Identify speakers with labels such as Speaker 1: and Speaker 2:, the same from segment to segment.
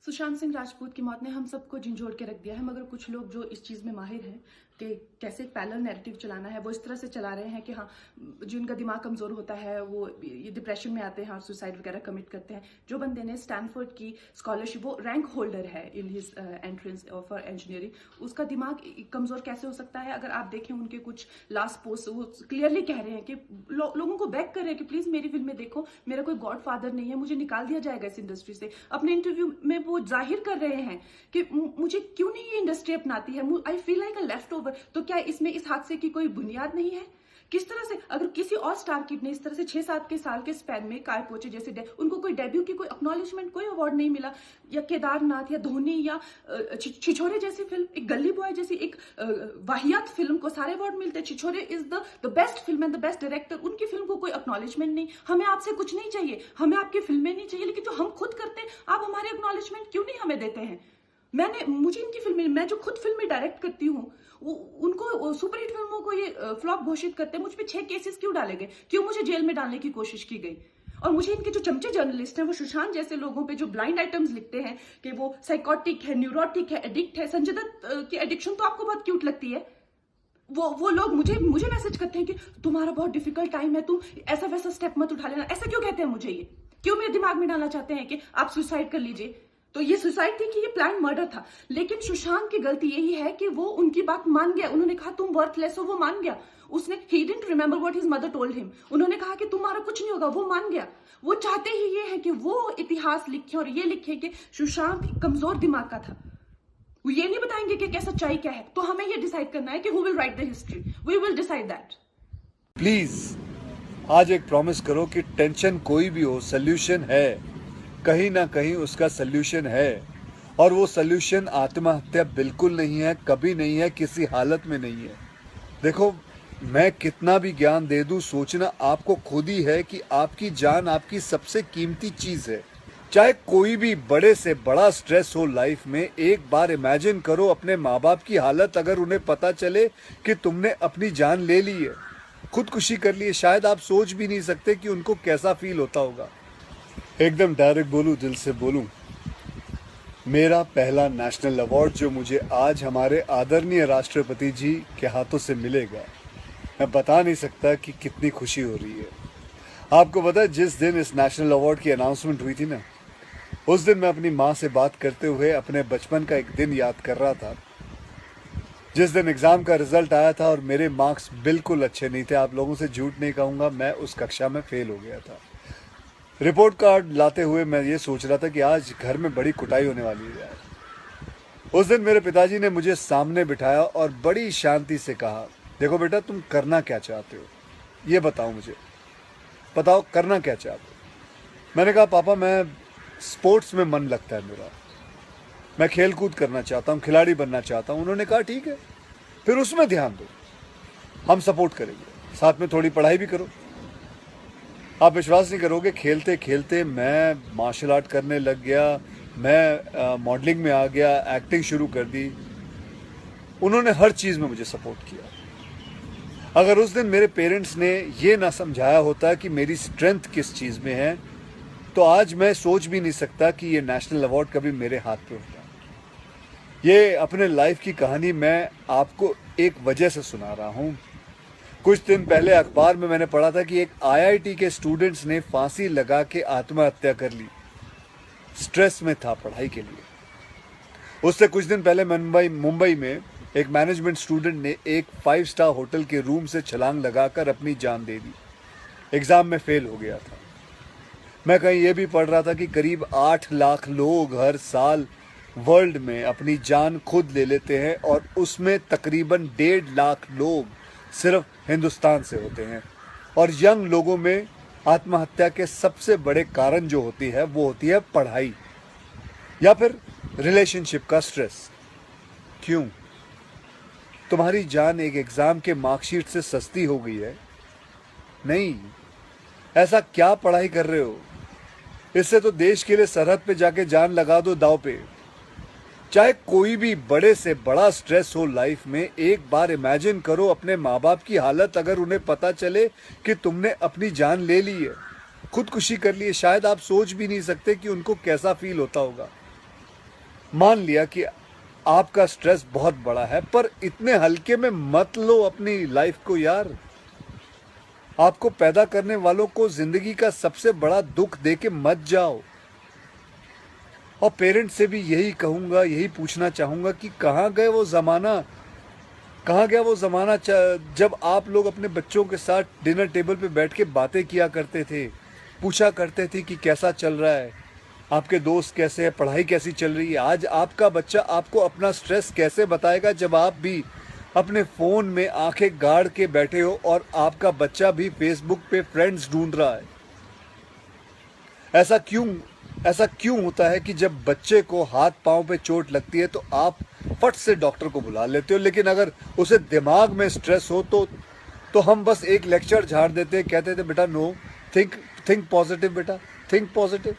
Speaker 1: सुशांत सिंह राजपूत की मौत ने हम सबको झंझोड़ के रख दिया है, मगर कुछ लोग जो इस चीज़ में माहिर हैं कि कैसे एक पैरेलल नैरेटिव चलाना है, वो इस तरह से चला रहे हैं कि हाँ, जिनका दिमाग कमज़ोर होता है वो ये डिप्रेशन में आते हैं और सुसाइड वगैरह कमिट करते हैं। जो बंदे ने स्टैनफोर्ड की स्कॉलरशिप, वो रैंक होल्डर है in his entrance for engineering, उसका दिमाग कमज़ोर कैसे हो सकता है? अगर आप देखें उनके कुछ लास्ट पोस्ट, वो क्लियरली कह रहे हैं कि लोगों को बैक कर रहे हैं कि प्लीज़ मेरी फिल्में देखो, मेरा कोई गॉड फादर नहीं है, मुझे निकाल दिया जाएगा इस इंडस्ट्री से। अपने इंटरव्यू में वो जाहिर कर रहे हैं कि मुझे क्यों नहीं ये इंडस्ट्री अपनाती है, I feel like a left over. तो क्या इसमें इस हादसे की कोई बुनियाद नहीं है? किस तरह से अगर किसी और स्टार किड ने इस तरह से 6-7 के साल के स्पैन में काय पोचे जैसे उनको कोई डेब्यू की कोई एक्नॉलेजमेंट, कोई अवार्ड नहीं मिला, या केदारनाथ या धोनी या छिछोरे जैसी फिल्म, एक गली बॉय जैसी एक वाहियात फिल्म को सारे अवार्ड मिलते हैं। Chhichhore is the best film and the best director, उनकी फिल्म को कोई एक्नॉलेजमेंट नहीं। हमें आपसे कुछ नहीं चाहिए, हमें आपकी फिल्में नहीं चाहिए, लेकिन जो हम खुद करते हैं आप हमारे एक्नॉलेजमेंट क्यों नहीं हमें देते हैं? मुझे इनकी फिल्में, मैं जो खुद फिल्में डायरेक्ट करती हूँ, उनको सुपरहिट फिल्मों को ये फ्लॉप घोषित करते हैं। मुझ पे 6 केसेस क्यों डाले गए, क्यों मुझे जेल में डालने की कोशिश की गई? और मुझे इनके जो चमचे जर्नलिस्ट हैं, वो सुशांत जैसे लोगों पे जो ब्लाइंड आइटम्स लिखते हैं कि वो साइकोटिक है, न्यूरोटिक है, एडिक्ट है। संजय दत्त की एडिक्शन तो आपको बहुत क्यूट लगती है। वो लोग मुझे मैसेज करते हैं कि तुम्हारा बहुत डिफिकल्ट टाइम है, तुम ऐसा वैसा स्टेप मत उठा लेना। ऐसा क्यों कहते हैं मुझे? ये क्यों मेरे दिमाग में डालना चाहते हैं कि आप सुसाइड कर लीजिए? तो ये सुसाइड थी कि ये प्लान मर्डर था? लेकिन सुशांत की गलती यही है कि वो उनकी बात मान गया। उन्होंने कहा तुम वर्थलेस हो, वो मान गया। उसने he didn't remember what his mother told him. उन्होंने कहा कि तुम्हारा कुछ नहीं होगा, वो मान गया। वो चाहते ही ये है कि वो इतिहास लिखे और ये लिखे कि सुशांत कमजोर दिमाग का था। वो ये नहीं बताएंगे कि क्या सच्चाई क्या है। तो हमें ये डिसाइड करना है कि who will write the history. We will decide that.
Speaker 2: Please आज एक प्रॉमिस करो कि टेंशन कोई भी हो, सोल्यूशन है, कहीं ना कहीं उसका सोल्यूशन है। और वो सोल्यूशन आत्महत्या बिल्कुल नहीं है, कभी नहीं है, किसी हालत में नहीं है। देखो, मैं कितना भी ज्ञान दे दूं, सोचना आपको खुद ही है कि आपकी जान आपकी सबसे कीमती चीज है। चाहे कोई भी बड़े से बड़ा स्ट्रेस हो लाइफ में, एक बार इमेजिन करो अपने माँ बाप की हालत अगर उन्हें पता चले कि तुमने अपनी जान ले ली है, खुदकुशी कर ली है। शायद आप सोच भी नहीं सकते कि उनको कैसा फील होता होगा। एकदम डायरेक्ट बोलूं, दिल से बोलूं, मेरा पहला नेशनल अवार्ड जो मुझे आज हमारे आदरणीय राष्ट्रपति जी के हाथों से मिलेगा, मैं बता नहीं सकता कि कितनी खुशी हो रही है। आपको पता है, जिस दिन इस नेशनल अवार्ड की अनाउंसमेंट हुई थी ना, उस दिन मैं अपनी माँ से बात करते हुए अपने बचपन का एक दिन याद कर रहा था, जिस दिन एग्ज़ाम का रिजल्ट आया था और मेरे मार्क्स बिल्कुल अच्छे नहीं थे। आप लोगों से झूठ नहीं कहूँगा, मैं उस कक्षा में फेल हो गया था। रिपोर्ट कार्ड लाते हुए मैं ये सोच रहा था कि आज घर में बड़ी कुटाई होने वाली है यार। उस दिन मेरे पिताजी ने मुझे सामने बिठाया और बड़ी शांति से कहा, देखो बेटा, तुम करना क्या चाहते हो, ये बताओ मुझे, बताओ करना क्या चाहते हो। मैंने कहा, पापा मैं स्पोर्ट्स में मन लगता है मेरा, मैं खेल कूद करना चाहता हूँ, खिलाड़ी बनना चाहता हूँ। उन्होंने कहा ठीक है, फिर उसमें ध्यान दो, हम सपोर्ट करेंगे, साथ में थोड़ी पढ़ाई भी करो। आप विश्वास नहीं करोगे, खेलते खेलते मैं मार्शल आर्ट करने लग गया, मैं मॉडलिंग में आ गया, एक्टिंग शुरू कर दी। उन्होंने हर चीज़ में मुझे सपोर्ट किया। अगर उस दिन मेरे पेरेंट्स ने ये ना समझाया होता कि मेरी स्ट्रेंथ किस चीज़ में है, तो आज मैं सोच भी नहीं सकता कि ये नेशनल अवार्ड कभी मेरे हाथ पे होता। ये अपने लाइफ की कहानी मैं आपको एक वजह से सुना रहा हूँ। कुछ दिन पहले अखबार में मैंने पढ़ा था कि एक आईआईटी के स्टूडेंट्स ने फांसी लगा के आत्महत्या कर ली। स्ट्रेस में था पढ़ाई के लिए। उससे कुछ दिन पहले मुंबई में एक मैनेजमेंट स्टूडेंट ने एक 5 स्टार होटल के रूम से छलांग लगाकर अपनी जान दे दी। एग्जाम में फेल हो गया था। मैं कहीं ये भी पढ़ रहा था कि करीब 8 लाख लोग हर साल वर्ल्ड में अपनी जान खुद ले लेते हैं, और उसमें तकरीबन 1.5 लाख लोग सिर्फ हिंदुस्तान से होते हैं। और यंग लोगों में आत्महत्या के सबसे बड़े कारण जो होती है, वो होती है पढ़ाई या फिर रिलेशनशिप का स्ट्रेस। क्यों? तुम्हारी जान एक एग्जाम के मार्कशीट से सस्ती हो गई है? नहीं। ऐसा क्या पढ़ाई कर रहे हो? इससे तो देश के लिए सरहद पे जाके जान लगा दो दांव पे। चाहे कोई भी बड़े से बड़ा स्ट्रेस हो लाइफ में, एक बार इमेजिन करो अपने माँ बाप की हालत अगर उन्हें पता चले कि तुमने अपनी जान ले ली है, खुदकुशी कर ली है। शायद आप सोच भी नहीं सकते कि उनको कैसा फील होता होगा। मान लिया कि आपका स्ट्रेस बहुत बड़ा है, पर इतने हल्के में मत लो अपनी लाइफ को यार। आपको पैदा करने वालों को जिंदगी का सबसे बड़ा दुख दे के मत जाओ। और पेरेंट्स से भी यही कहूंगा, यही पूछना चाहूंगा कि कहाँ गए वो ज़माना, कहाँ गया वो ज़माना जब आप लोग अपने बच्चों के साथ डिनर टेबल पे बैठ के बातें किया करते थे, पूछा करते थे कि कैसा चल रहा है, आपके दोस्त कैसे हैं, पढ़ाई कैसी चल रही है। आज आपका बच्चा आपको अपना स्ट्रेस कैसे बताएगा जब आप भी अपने फ़ोन में आंखें गाड़ के बैठे हो और आपका बच्चा भी फेसबुक पे फ्रेंड्स ढूंढ रहा है। ऐसा क्यों होता है कि जब बच्चे को हाथ पांव पे चोट लगती है तो आप फट से डॉक्टर को बुला लेते हो, लेकिन अगर उसे दिमाग में स्ट्रेस हो तो हम बस एक लेक्चर झाड़ देते, कहते थे बेटा नो, थिंक पॉजिटिव बेटा, थिंक पॉजिटिव।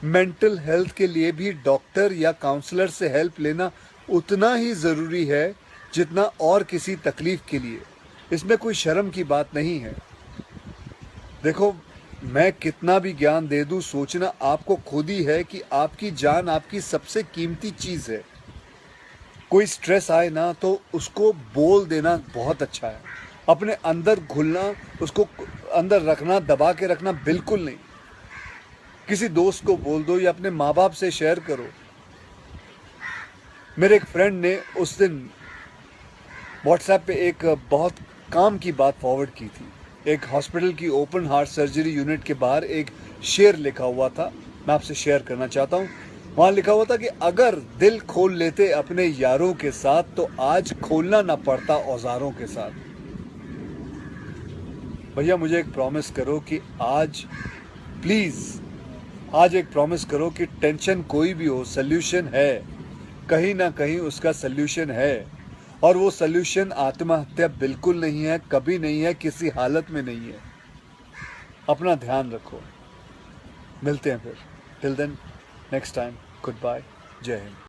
Speaker 2: मेंटल हेल्थ के लिए भी डॉक्टर या काउंसलर से हेल्प लेना उतना ही ज़रूरी है जितना और किसी तकलीफ के लिए। इसमें कोई शर्म की बात नहीं है। देखो, मैं कितना भी ज्ञान दे दूं, सोचना आपको खुद ही है कि आपकी जान आपकी सबसे कीमती चीज़ है। कोई स्ट्रेस आए ना तो उसको बोल देना बहुत अच्छा है। अपने अंदर घुलना, उसको अंदर रखना, दबा के रखना बिल्कुल नहीं। किसी दोस्त को बोल दो या अपने माँ बाप से शेयर करो। मेरे एक फ्रेंड ने उस दिन व्हाट्सएप पे एक बहुत काम की बात फॉरवर्ड की थी। एक हॉस्पिटल की ओपन हार्ट सर्जरी यूनिट के बाहर एक शेर लिखा हुआ था, मैं आपसे शेयर करना चाहता हूँ। वहाँ लिखा हुआ था कि अगर दिल खोल लेते अपने यारों के साथ तो आज खोलना ना पड़ता औजारों के साथ। भैया मुझे एक प्रॉमिस करो कि आज प्लीज़ आज एक प्रॉमिस करो कि टेंशन कोई भी हो, सल्यूशन है, कहीं ना कहीं उसका सल्यूशन है। और वो सल्यूशन आत्महत्या बिल्कुल नहीं है, कभी नहीं है, किसी हालत में नहीं है। अपना ध्यान रखो। मिलते हैं फिर। Till then, next time, good bye, जय हिंद।